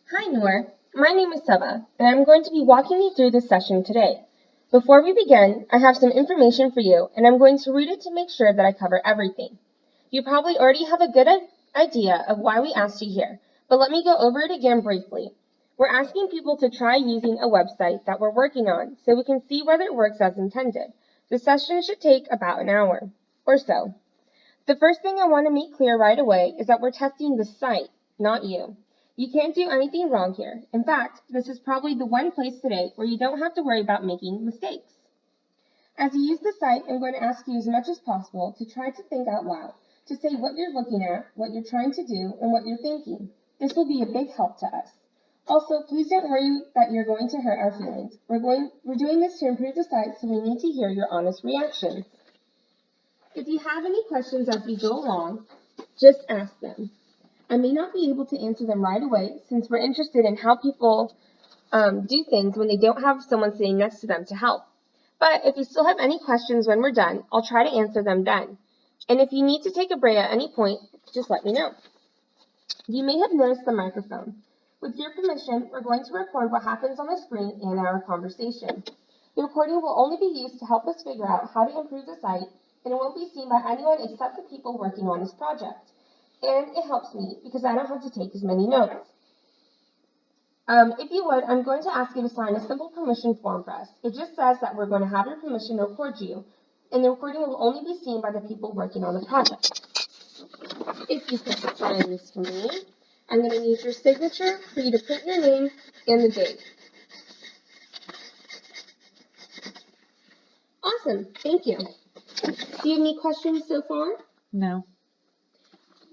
Hi Noor, my name is Saba, and I'm going to be walking you through this session today. Before we begin, I have some information for you, and I'm going to read it to make sure that I cover everything. You probably already have a good idea of why we asked you here, but let me go over it again briefly. We're asking people to try using a website that we're working on so we can see whether it works as intended. The session should take about an hour or so. The first thing I want to make clear right away is that we're testing the site, not you. You can't do anything wrong here. In fact, this is probably the one place today where you don't have to worry about making mistakes. As you use the site, I'm going to ask you as much as possible to try to think out loud, to say what you're looking at, what you're trying to do, and what you're thinking. This will be a big help to us. Also, please don't worry that you're going to hurt our feelings. We're doing this to improve the site, so we need to hear your honest reactions. If you have any questions as we go along, just ask them. I may not be able to answer them right away since we're interested in how people do things when they don't have someone sitting next to them to help. But if you still have any questions when we're done, I'll try to answer them then. And if you need to take a break at any point, just let me know. You may have noticed the microphone. With your permission, we're going to record what happens on the screen and our conversation. The recording will only be used to help us figure out how to improve the site, and it won't be seen by anyone except the people working on this project. And it helps me because I don't have to take as many notes. If you would, I'm going to ask you to sign a simple permission form for us. It just says that we're going to have your permission to record you, and the recording will only be seen by the people working on the project. If you could sign this for me, I'm going to need your signature for you to print your name and the date. Awesome, thank you. Do you have any questions so far? No.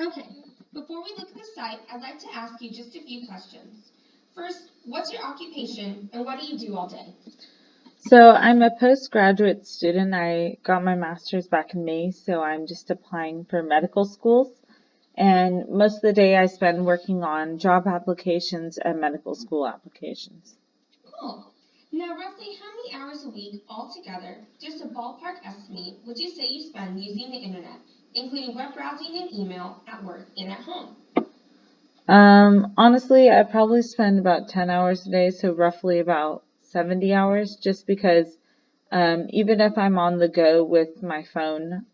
Okay, before we look at the site, I'd like to ask you just a few questions. First, what's your occupation and what do you do all day? So I'm a postgraduate student. I got my master's back in May, so I'm just applying for medical schools. And most of the day I spend working on job applications and medical school applications. Cool. Now, roughly how many hours a week altogether, just a ballpark estimate, would you say you spend using the internet, including web browsing and email at work and at home? Honestly, I probably spend about 10 hours a day, so roughly about 70 hours, just because even if I'm on the go with my phone,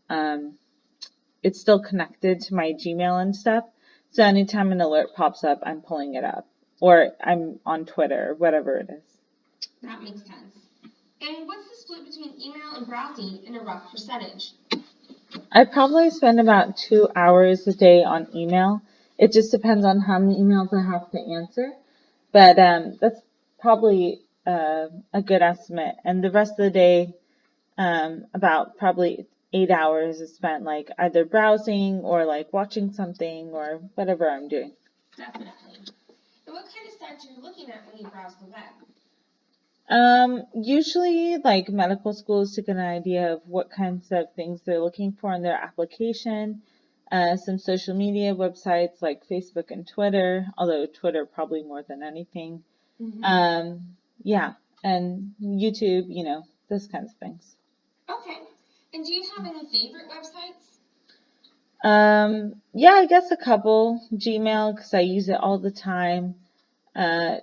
it's still connected to my Gmail and stuff. So anytime an alert pops up, I'm pulling it up. Or I'm on Twitter, or whatever it is. That makes sense. And what's the split between email and browsing in a rough percentage? I probably spend about 2 hours a day on email. It just depends on how many emails I have to answer. But that's probably a good estimate. And the rest of the day, about probably 8 hours is spent like either browsing or like watching something or whatever I'm doing. Definitely. And what kind of sites are you looking at when you browse the web? Usually like medical schools to get an idea of what kinds of things they're looking for in their application. Some social media websites like Facebook and Twitter, although Twitter probably more than anything. Yeah, and YouTube, those kinds of things. Okay. And do you have any favorite websites? Yeah, I guess a couple. Gmail, because I use it all the time.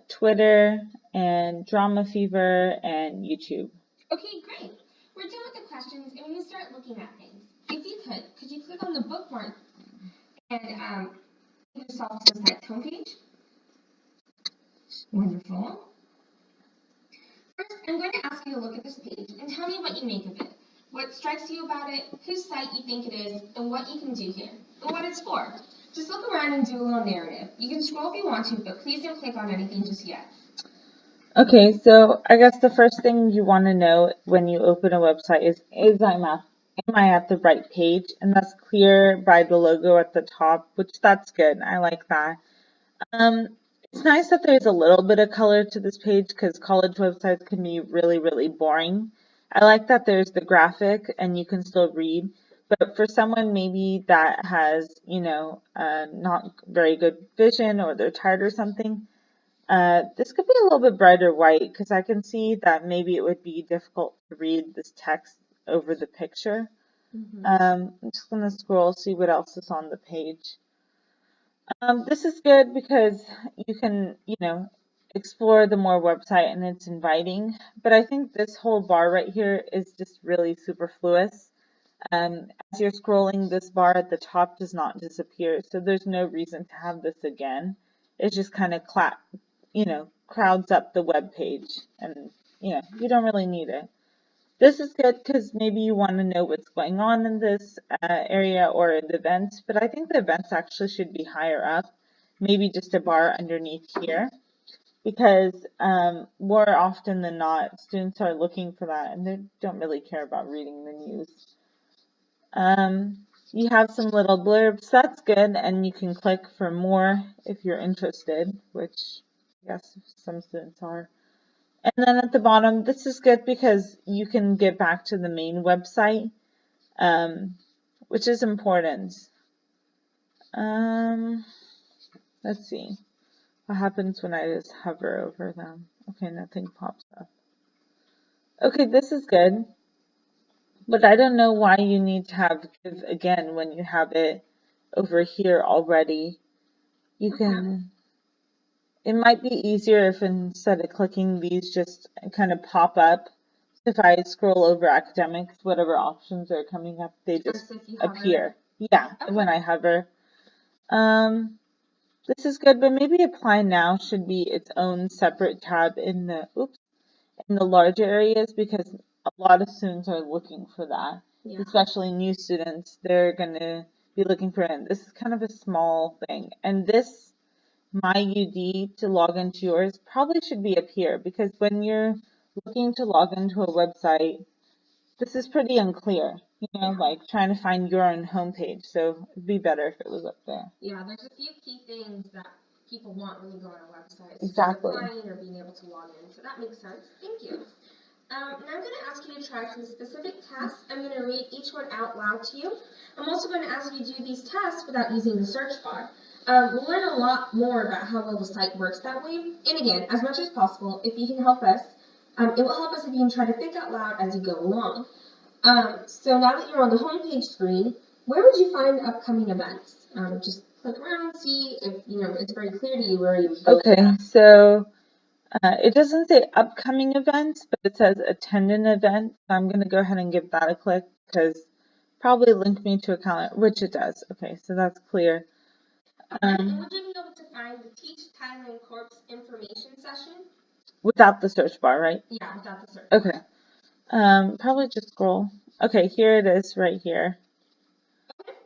Twitter and Drama Fever and YouTube. Okay, great. We're done with the questions and we can start looking at things. If you could you click on the bookmark and take yourself to the site's homepage? Wonderful. First, I'm going to ask you to look at this page and tell me what you make of it. What strikes you about it, whose site you think it is, and what you can do here, and what it's for. Just look around and do a little narrative. You can scroll if you want to, but please don't click on anything just yet. Okay, so I guess the first thing you want to know when you open a website is am I at the right page? And that's clear by the logo at the top, which that's good. I like that. It's nice that there's a little bit of color to this page because college websites can be really, really boring. I like that there's the graphic and you can still read. But for someone maybe that has, not very good vision or they're tired or something, this could be a little bit brighter white because I can see that maybe it would be difficult to read this text over the picture. I'm just going to scroll, see what else is on the page. This is good because you can, explore the more website and it's inviting. But I think this whole bar right here is just really superfluous. As you're scrolling, this bar at the top does not disappear, so there's no reason to have this again. It just kind of crowds up the web page, and you don't really need it. This is good because maybe you want to know what's going on in this area or the events, but I think the events actually should be higher up, maybe just a bar underneath here, because more often than not, students are looking for that and they don't really care about reading the news. You have some little blurbs, that's good, and you can click for more if you're interested, which I guess some students are. And then at the bottom, this is good because you can get back to the main website, which is important. Let's see. What happens when I just hover over them? Okay, nothing pops up. Okay, this is good. But I don't know why you need to have give again when you have it over here already. You can, it might be easier if instead of clicking these just kind of pop up. If I scroll over academics, whatever options are coming up, they just appear. Yeah, when I hover. This is good, but maybe apply now should be its own separate tab in the larger areas because a lot of students are looking for that. Yeah. Especially new students, they're gonna be looking for it. This is kind of a small thing, and this MyUD to log into yours probably should be up here because when you're looking to log into a website, this is pretty unclear, like trying to find your own homepage. So it'd be better if it was up there. Yeah, there's a few key things that people want when you go on a website. Exactly. Applying or being able to log in. So that makes sense. Thank you. And I'm going to ask you to try some specific tests. I'm going to read each one out loud to you. I'm also going to ask you to do these tests without using the search bar. We'll learn a lot more about how well the site works that way. And again, as much as possible, if you can help us, it will help us if you can try to think out loud as you go along. So now that you're on the homepage screen, where would you find upcoming events? Just click around, see if it's very clear to you where you would go. Okay, so it doesn't say upcoming events, but it says attend an event. So I'm going to go ahead and give that a click because probably link me to a calendar, which it does. Okay, so that's clear. And would you be able to find the Teach Thailand Corps information session? Without the search bar, right? Yeah, without the search bar. Okay. Probably just scroll. Okay, here it is right here. Okay.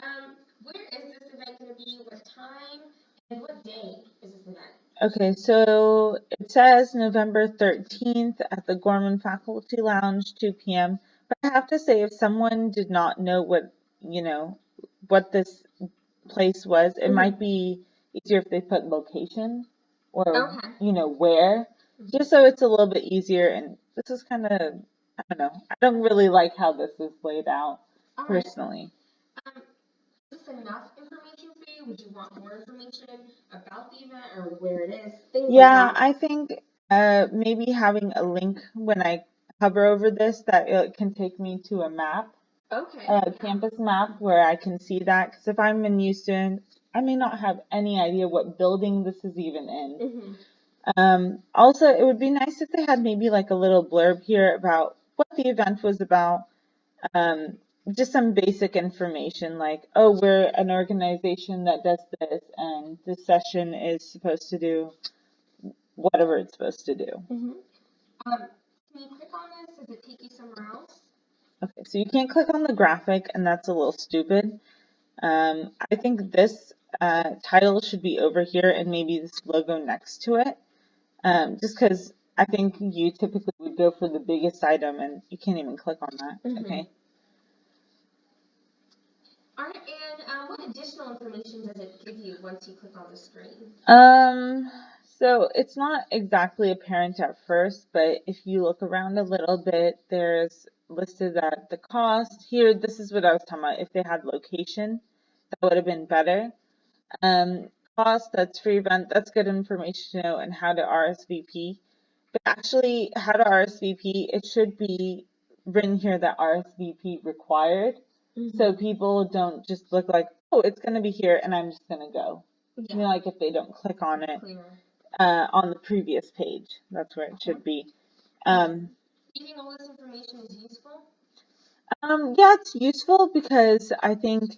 And where is this event going to be? What time? And what day is this event? Okay, so it says November 13th at the Gorman Faculty Lounge, 2 p.m. But I have to say, if someone did not know what this place was, it might be easier if they put location or, where, just so it's a little bit easier. And this is kind of, I don't know, I don't really like how this is laid out personally. Is this enough information for you? Would you want more information about the event or where it is? Yeah, I think maybe having a link when I hover over this that it can take me to a map. Okay. A campus map where I can see that. Because if I'm a new student, I may not have any idea what building this is even in. Also, it would be nice if they had maybe like a little blurb here about what the event was about. Just some basic information like, oh, we're an organization that does this, and this session is supposed to do whatever it's supposed to do. Can you click on this? Does it take you somewhere else? Okay, so you can't click on the graphic, and that's a little stupid. I think this title should be over here and maybe this logo next to it. Just because I think you typically would go for the biggest item and you can't even click on that. Okay. All right, and what additional information does it give you once you click on the screen? So it's not exactly apparent at first, but if you look around a little bit, there's listed that the cost here, this is what I was talking about. If they had location, that would have been better. Cost, that's free event, that's good information to know, and how to RSVP. But actually, how to RSVP, it should be written here that RSVP required. So people don't just look like, oh, it's going to be here, and I'm just going to go. Yeah. You know, like if they don't click on it Clearer. on the previous page. That's where it should be. Do you think all this information is useful? Yeah, it's useful because I think,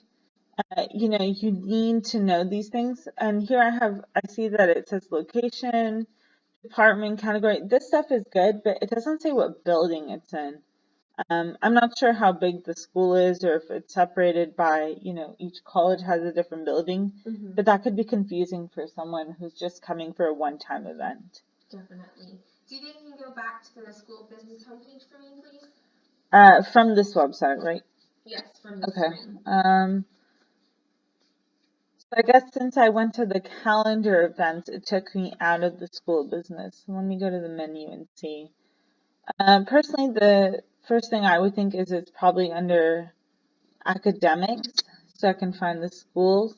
you know, you need to know these things. And here I see that it says location, department, category. This stuff is good, but it doesn't say what building it's in. I'm not sure how big the school is or if it's separated by, you know, each college has a different building, but that could be confusing for someone who's just coming for a one-time event. Definitely. Do you think you can go back to the school business homepage for me, please? From this website, right? Yes, from the Okay. screen. So I guess since I went to the calendar events, it took me out of the school business. Let me go to the menu and see. Personally, the first thing I would think is it's probably under academics, so I can find the schools.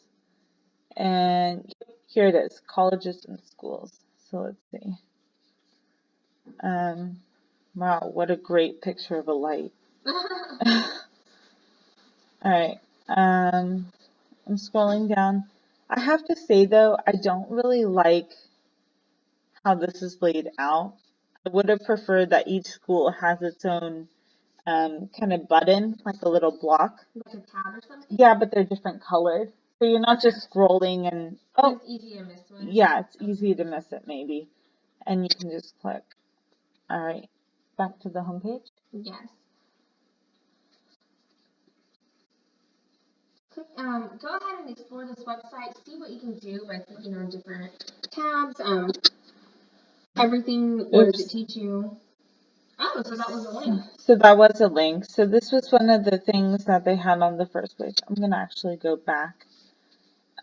And here it is, colleges and schools. So let's see. Wow, what a great picture of a light. All right. I'm scrolling down. I have to say though, I don't really like how this is laid out. I would have preferred that each school has its own kind of button, like a little block. Like a tab or something? Yeah, but they're different colored. So you're not just scrolling and, oh. It's easy to miss one. Yeah, it's easy to miss it maybe. And you can just click. All right, back to the homepage. Yes. Go ahead and explore this website. See what you can do by clicking on different tabs. Everything. What does it teach you? Oh, so that was a link. So that was a link. So this was one of the things that they had on the first page. I'm gonna actually go back.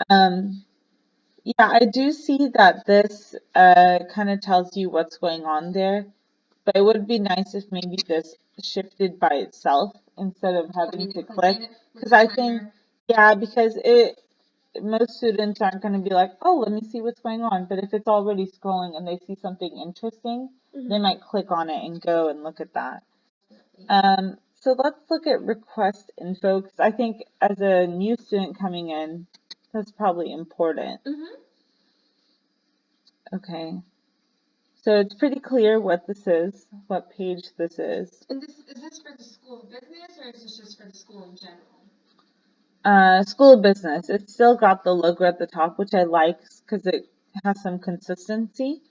Yeah, I do see that this kind of tells you what's going on there, but it would be nice if maybe this shifted by itself instead of having to click. Because I think, yeah, because most students aren't going to be like, oh, let me see what's going on. But if it's already scrolling and they see something interesting, they might click on it and go and look at that. So let's look at request info, because I think as a new student coming in, that's probably important. Okay. So it's pretty clear what this is, what page this is. And is this for the school of business or is this just for the school in general? School of business. It's still got the logo at the top, which I like because it has some consistency.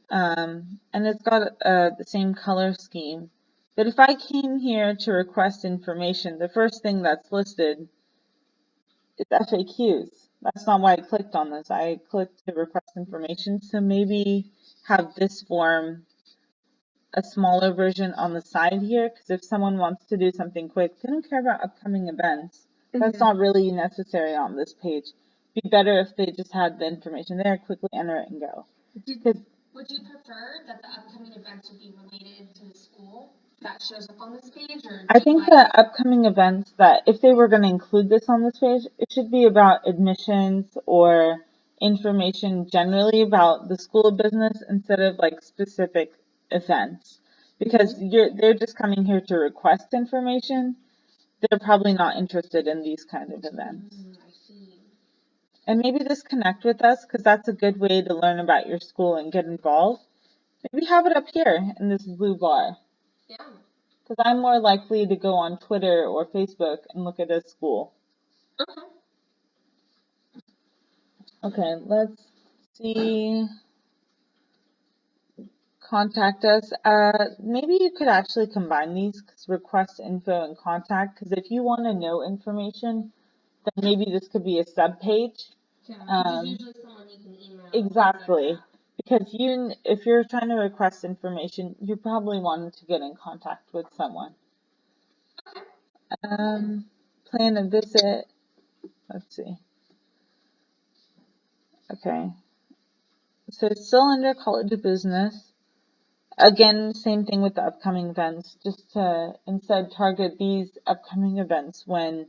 And it's got the same color scheme. But if I came here to request information, the first thing that's listed is FAQs. That's not why I clicked on this. I clicked to request information. So maybe have this form a smaller version on the side here, because if someone wants to do something quick, they don't care about upcoming events. That's not really necessary on this page. It'd be better if they just had the information there, quickly enter it and go. Would you prefer that the upcoming events would be related to the school that shows up on this page? Or I think the upcoming events, that if they were going to include this on this page, it should be about admissions or information generally about the school of business instead of like specific events, because they're just coming here to request information. They're probably not interested in these kind of events. I see. And maybe just connect with us, because that's a good way to learn about your school and get involved. Maybe have it up here in this blue bar. Yeah. Because I'm more likely to go on Twitter or Facebook and look at a school. Okay. Okay, let's see. Contact us. Maybe you could actually combine these, request info and contact, because if you want to know information, then maybe this could be a sub page. Yeah, usually someone you can email. Exactly. Because if you're trying to request information, you probably wanted to get in contact with someone. Okay. Plan a visit. Let's see. Okay. So it's still under College of Business. Again, same thing with the upcoming events, just to instead target these upcoming events when,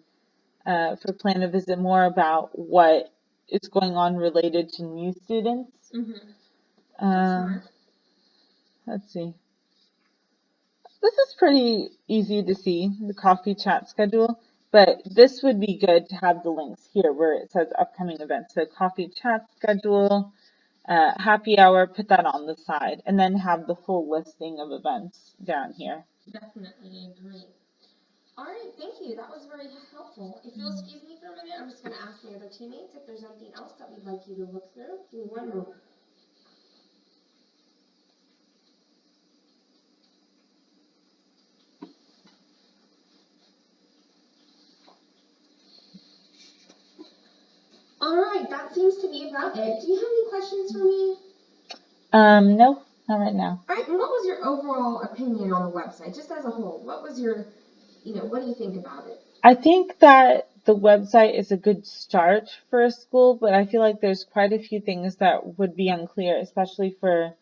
for plan a visit, more about what is going on related to new students. Let's see. This is pretty easy to see, the coffee chat schedule. But this would be good to have the links here where it says upcoming events. So coffee chat schedule, happy hour, put that on the side, and then have the full listing of events down here. Definitely agree. All right, thank you. That was very helpful. If you'll excuse me for a minute, I'm just going to ask my other teammates if there's anything else that we'd like you to look through. Give me one moment. All right, that seems to be about it. Do you have any questions for me? No, not right now. All right, and what was your overall opinion on the website, just as a whole? What was your, what do you think about it? I think that the website is a good start for a school, but I feel like there's quite a few things that would be unclear, especially for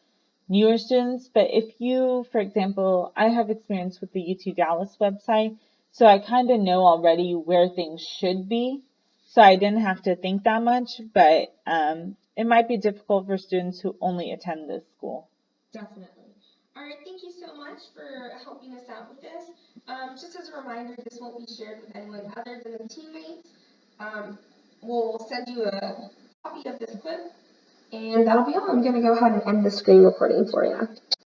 newer students. But if you, for example, I have experience with the UT Dallas website, so I kind of know already where things should be. So I didn't have to think that much, but it might be difficult for students who only attend this school. Definitely. All right, thank you so much for helping us out with this. Just as a reminder, this won't be shared with anyone other than the teammates. We'll send you a copy of this clip, and that'll be all. I'm going to go ahead and end the screen recording for you.